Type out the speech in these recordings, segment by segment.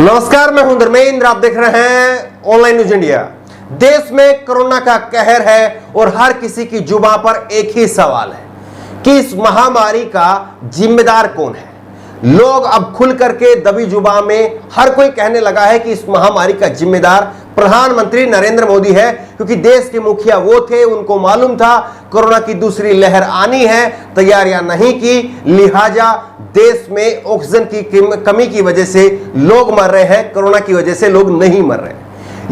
नमस्कार, मैं हूं धर्मेंद्र। आप देख रहे हैं ऑनलाइन न्यूज इंडिया। देश में कोरोना का कहर है और हर किसी की जुबान पर एक ही सवाल है कि इस महामारी का जिम्मेदार कौन है। लोग अब खुल करके दबी जुबान में हर कोई कहने लगा है कि इस महामारी का जिम्मेदार प्रधानमंत्री नरेंद्र मोदी है, क्योंकि देश के मुखिया वो थे, उनको मालूम था कोरोना की दूसरी लहर आनी है, तैयारियां नहीं की, लिहाजा देश में ऑक्सीजन की कमी की वजह से लोग मर रहे हैं, कोरोना की वजह से लोग नहीं मर रहे हैं।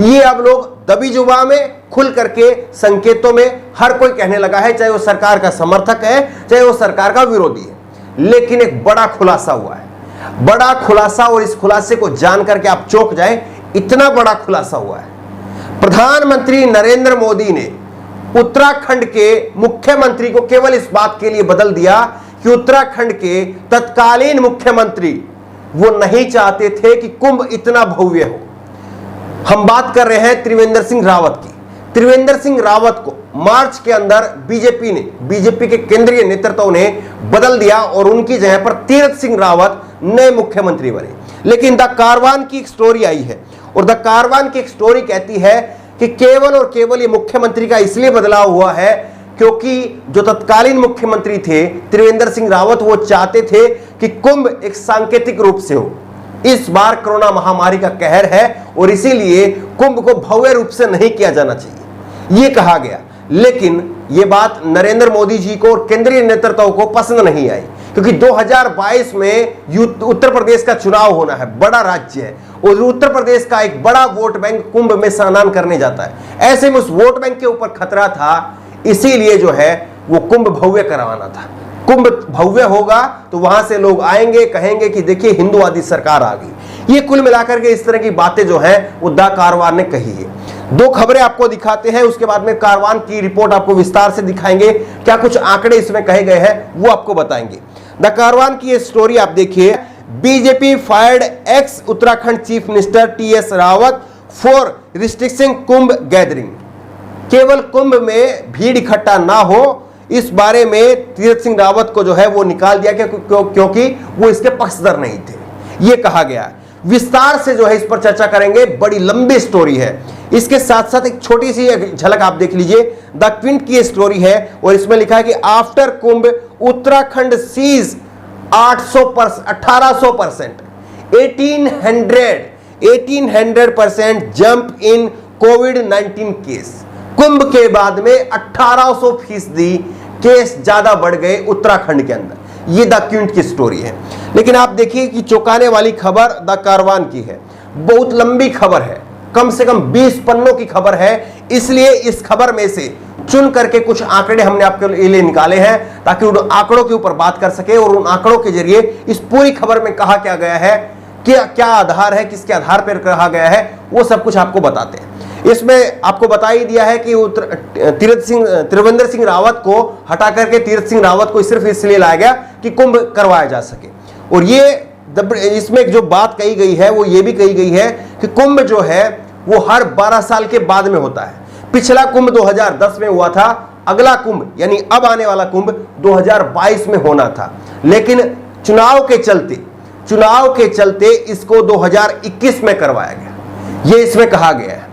ये अब लोग दबी जुबान में खुल करके संकेतों में हर कोई कहने लगा है, चाहे वो सरकार का समर्थक है, चाहे वो सरकार का विरोधी है। लेकिन एक बड़ा खुलासा हुआ है, बड़ा खुलासा, और इस खुलासे को जान करके आप चौंक जाएं, इतना बड़ा खुलासा हुआ है। प्रधानमंत्री नरेंद्र मोदी ने उत्तराखंड के मुख्यमंत्री को केवल इस बात के लिए बदल दिया कि उत्तराखंड के तत्कालीन मुख्यमंत्री वो नहीं चाहते थे कि कुंभ इतना भव्य हो। हम बात कर रहे हैं त्रिवेंद्र सिंह रावत की। त्रिवेंद्र सिंह रावत को मार्च के अंदर बीजेपी के केंद्रीय नेतृत्व ने बदल दिया और उनकी जगह पर तीरथ सिंह रावत नए मुख्यमंत्री बने। लेकिन द कारवान की एक स्टोरी आई है, और द कारवान की एक स्टोरी कहती है कि केवल और केवल ये मुख्यमंत्री का इसलिए बदलाव हुआ है क्योंकि जो तत्कालीन मुख्यमंत्री थे त्रिवेंद्र सिंह रावत, वो चाहते थे कि कुंभ एक सांकेतिक रूप से हो। इस बार कोरोना महामारी का कहर है और इसीलिए कुंभ को भव्य रूप से नहीं किया जाना चाहिए, ये कहा गया। लेकिन ये बात नरेंद्र मोदी जी को और केंद्रीय नेतृत्व को पसंद नहीं आई, क्योंकि 2022 में उत्तर प्रदेश का चुनाव होना है, बड़ा राज्य है, और उत्तर प्रदेश का एक बड़ा वोट बैंक कुंभ में स्नान करने जाता है। ऐसे में उस वोट बैंक के ऊपर खतरा था, इसीलिए जो है वो कुंभ भव्य करवाना था। कुंभ भव्य होगा तो वहां से लोग आएंगे, कहेंगे कि देखिए हिंदूवादी सरकार आ गई। ये कुल मिलाकर के इस तरह की बातें जो है वो द कारवान ने कही है। दो खबरें आपको दिखाते हैं, उसके बाद में कारवान की रिपोर्ट आपको विस्तार से दिखाएंगे। क्या कुछ आंकड़े इसमें कहे गए हैं वो आपको बताएंगे। द कारवान की ये स्टोरी आप देखिए। BJP fired ex Uttarakhand chief minister TS Rawat for restricting Kumbh gathering. केवल कुंभ में भीड़ इकट्ठा ना हो, इस बारे में तीरथ सिंह रावत को जो है वो निकाल दिया क्योंकि वो इसके पक्षधर नहीं थे, ये कहा गया। विस्तार से जो है इस पर चर्चा करेंगे, बड़ी लंबी स्टोरी है। इसके साथ साथ एक छोटी सी झलक आप देख लीजिए। द क्विंट की स्टोरी है और इसमें लिखा है कि after Kumbh Uttarakhand sees 1800% 1800% jump in कोविड-19 केस। कुंभ के बाद में 1800% केस ज्यादा बढ़ गए उत्तराखंड के अंदर। ये द क्विंट की स्टोरी है। लेकिन आप देखिए कि चौंकाने वाली खबर द कारवान की है। बहुत लंबी खबर है, कम से कम 20 पन्नों की खबर है, इसलिए इस खबर में से चुन करके कुछ आंकड़े हमने आपके लिए निकाले हैं ताकि उन आंकड़ों के ऊपर बात कर सके और उन आंकड़ों के जरिए इस पूरी खबर में कहा क्या गया है, क्या आधार है, किसके आधार पर कहा गया है, वो सब कुछ आपको बताते हैं। इसमें आपको बता ही दिया है कि त्रिवेंद्र सिंह रावत को हटा करके तीरथ सिंह रावत को सिर्फ इसलिए लाया गया कि कुंभ करवाया जा सके। और ये इसमें जो बात कही गई है वो ये भी कही गई है कि कुंभ जो है वो हर 12 साल के बाद में होता है। पिछला कुंभ 2010 में हुआ था, अगला कुंभ यानी अब आने वाला कुंभ 2022 में होना था, लेकिन चुनाव के चलते इसको 2021 में करवाया गया, ये इसमें कहा गया है।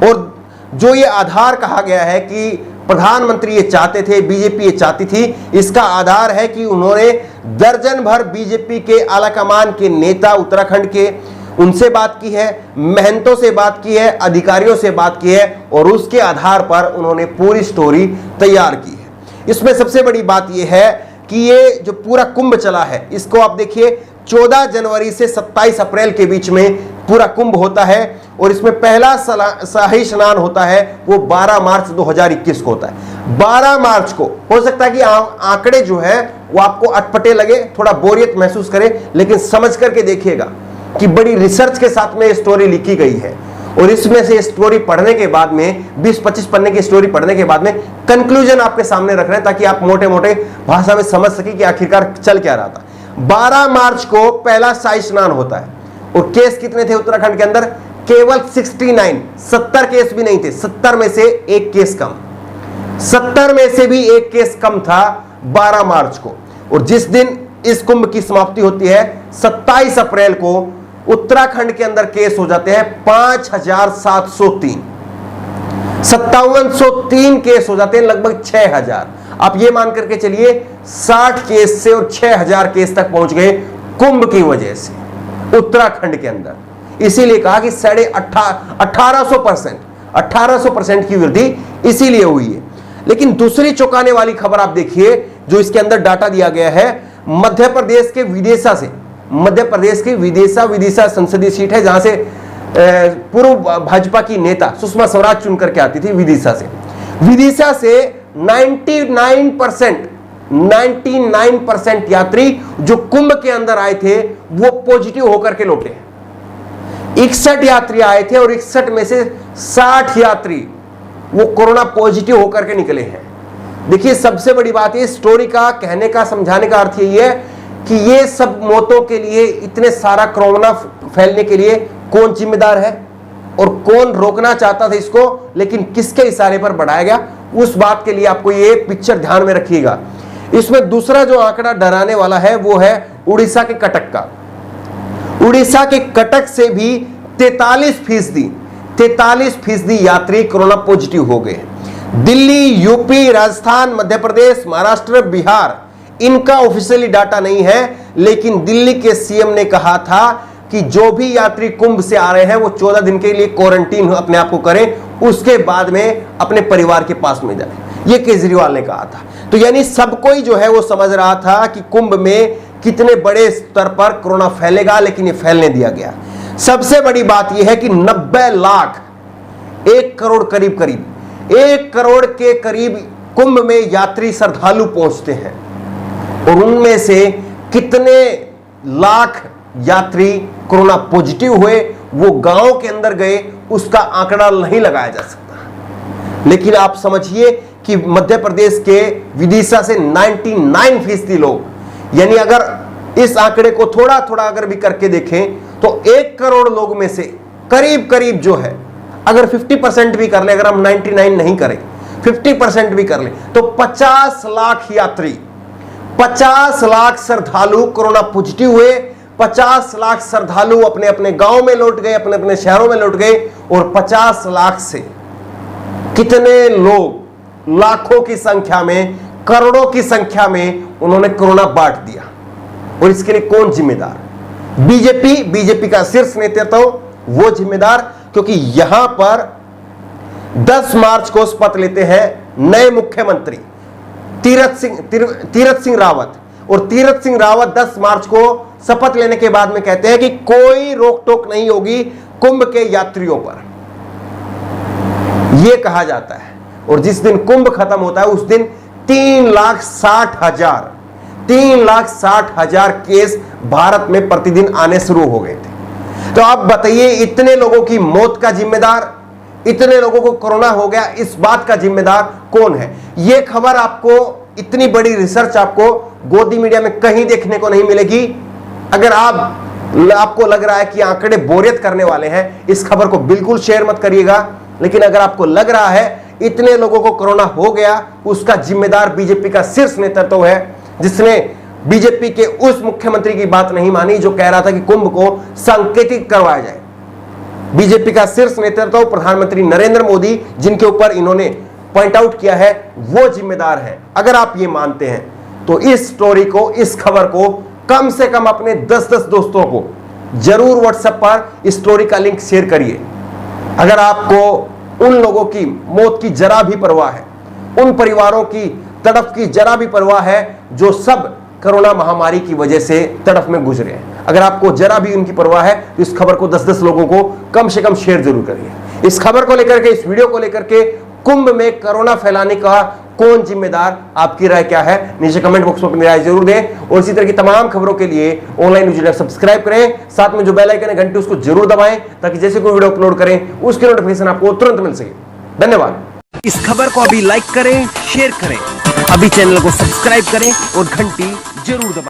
और जो ये आधार कहा गया है कि प्रधानमंत्री ये चाहते थे, बीजेपी ये चाहती थी, इसका आधार है कि उन्होंने दर्जन भर बीजेपी के आलाकमान के नेता उत्तराखंड के, उनसे बात की है, महंतों से बात की है, अधिकारियों से बात की है, और उसके आधार पर उन्होंने पूरी स्टोरी तैयार की है। इसमें सबसे बड़ी बात यह है कि ये जो पूरा कुंभ चला है, इसको आप देखिए 14 जनवरी से 27 अप्रैल के बीच में पूरा कुंभ होता है, और इसमें पहला शाही स्नान होता है वो 12 मार्च 2021 को होता है। 12 मार्च को हो सकता है कि आंकड़े जो है वो आपको अटपटे लगे, थोड़ा बोरियत महसूस करें, लेकिन समझ करके देखिएगा कि बड़ी रिसर्च के साथ में ये स्टोरी लिखी गई है। और इसमें से स्टोरी पढ़ने के बाद में 20-25 पन्ने की स्टोरी पढ़ने के बाद में कंक्लूजन आपके सामने रख रहे हैं ताकि आप मोटे मोटे भाषा में समझ सके कि आखिरकार चल क्या रहा था। 12 मार्च को पहला शाही स्नान होता है, और केस कितने थे उत्तराखंड के अंदर? केवल 69, 70 केस भी नहीं थे, 70 में से एक केस कम, 70 में से भी एक केस कम था 12 मार्च को। और जिस दिन इस कुंभ की समाप्ति होती है 27 अप्रैल को उत्तराखंड के अंदर केस हो जाते हैं 5,703, 5703 केस हो जाते हैं लगभग 6,000। आप ये मान करके चलिए 60 केस से और 6,000 केस तक पहुंच गए कुंभ की वजह से उत्तराखंड के अंदर। इसीलिए कहा कि 1800% की वृद्धि इसीलिए हुई है। लेकिन दूसरी चौंकाने वाली खबर आप देखिए जो इसके अंदर डाटा दिया गया है, मध्य प्रदेश के विदिशा से, मध्य प्रदेश की विदिशा संसदीय सीट है जहां से पूर्व भाजपा की नेता सुषमा स्वराज चुन करके आती थी। विदिशा से 99% यात्री जो कुंभ के अंदर आए थे वो पॉजिटिव होकर के लौटे। 61 यात्री आए थे और 61 में से 60 यात्री वो कोरोना पॉजिटिव होकर के निकले हैं। देखिए सबसे बड़ी बात है स्टोरी का कहने का समझाने का अर्थ यही है कि ये सब मौतों के लिए, इतने सारा कोरोना फैलने के लिए कौन जिम्मेदार है और कौन रोकना चाहता था इसको, लेकिन किसके इशारे पर बढ़ाया गया, उस बात के लिए आपको ये पिक्चर ध्यान में रखिएगा। इसमें दूसरा जो आंकड़ा डराने वाला है वो है उड़ीसा के कटक का। उड़ीसा के कटक से भी 43% यात्री कोरोना पॉजिटिव हो गए। दिल्ली, यूपी, राजस्थान, मध्य प्रदेश, महाराष्ट्र, बिहार, इनका ऑफिशियली डाटा नहीं है, लेकिन दिल्ली के सीएम ने कहा था कि जो भी यात्री कुंभ से आ रहे हैं वो 14 दिन के लिए क्वारंटीन अपने आप को करें, उसके बाद में अपने परिवार के पास में जाए। ये केजरीवाल ने कहा था। तो यानी सब कोई जो है वो समझ रहा था कि कुंभ में कितने बड़े स्तर पर कोरोना फैलेगा, लेकिन ये फैलने दिया गया। सबसे बड़ी बात यह है कि 90 लाख, 1 करोड़ करीब 1 करोड़ के करीब कुंभ में यात्री श्रद्धालु पहुंचते हैं और उनमें से कितने लाख यात्री कोरोना पॉजिटिव हुए, वो गांव के अंदर गए, उसका आंकड़ा नहीं लगाया जा सकता। लेकिन आप समझिए कि मध्य प्रदेश के विदिशा से 99% लोग, यानी अगर इस आंकड़े को थोड़ा थोड़ा अगर भी करके देखें तो 1 करोड़ लोग में से करीब जो है, अगर 50% भी कर ले, अगर हम 99 नहीं करें 50% भी कर ले तो 50 लाख यात्री, 50 लाख श्रद्धालु कोरोना पॉजिटिव हुए। 50 लाख श्रद्धालु अपने अपने गांव में लौट गए, अपने अपने शहरों में लौट गए और 50 लाख से कितने लोग, लाखों की संख्या में, करोड़ों की संख्या में उन्होंने कोरोना बांट दिया। और इसके लिए कौन जिम्मेदार? बीजेपी का शीर्ष नेतृत्व वो जिम्मेदार, क्योंकि यहां पर 10 मार्च को शपथ लेते हैं नए मुख्यमंत्री तीरथ सिंह रावत। और तीरथ सिंह रावत 10 मार्च को शपथ लेने के बाद में कहते हैं कि कोई रोक टोक नहीं होगी कुंभ के यात्रियों पर, यह कहा जाता है। और जिस दिन कुंभ खत्म होता है उस दिन 3,60,000 केस भारत में प्रतिदिन आने शुरू हो गए थे। तो आप बताइए इतने लोगों की मौत का जिम्मेदार, इतने लोगों को कोरोना हो गया, इस बात का जिम्मेदार कौन है? यह खबर आपको, इतनी बड़ी रिसर्च आपको गोदी मीडिया में कहीं देखने को नहीं मिलेगी। अगर आपको लग रहा है कि आंकड़े बोरियत करने वाले हैं, इस खबर को बिल्कुल शेयर मत करिएगा। लेकिन अगर आपको लग रहा है इतने लोगों को कोरोना हो गया, उसका जिम्मेदार बीजेपी का शीर्ष नेतृत्व है, जिसने बीजेपी के उस मुख्यमंत्री की बात नहीं मानी जो कह रहा था कि कुंभ को सांकेतिक करवाया जाए। बीजेपी का शीर्ष नेतृत्व प्रधानमंत्री नरेंद्र मोदी, जिनके ऊपर इन्होंने पॉइंट आउट किया है, वो जिम्मेदार है। अगर आप ये मानते हैं तो इस स्टोरी को, इस खबर को कम से कम अपने 10-10 दोस्तों को जरूर व्हाट्सएप पर इस स्टोरी का लिंक शेयर करिए। अगर आपको उन लोगों की मौत की जरा भी परवाह है, उन परिवारों की तड़फ की जरा भी परवाह है जो सब कोरोना महामारी की वजह से तड़फ में गुजरे हैं, अगर आपको जरा भी उनकी परवाह है तो इस खबर को 10-10 लोगों को कम से कम शेयर जरूर करिए। इस खबर को लेकर के, इस वीडियो को लेकर के कुंभ में कोरोना फैलाने का कौन जिम्मेदार, आपकी राय क्या है? नीचे कमेंट बॉक्स में अपनी राय जरूर दें। और इसी तरह की तमाम खबरों के लिए ऑनलाइन न्यूज़ लैब सब्सक्राइब करें, साथ में जो बेल आइकन है घंटी उसको जरूर दबाएं, ताकि जैसे कोई वीडियो अपलोड करें उसकी नोटिफिकेशन आपको तुरंत मिल सके। धन्यवाद। इस खबर को अभी लाइक करें, शेयर करें, अभी चैनल को सब्सक्राइब करें और घंटी जरूर दबाएं।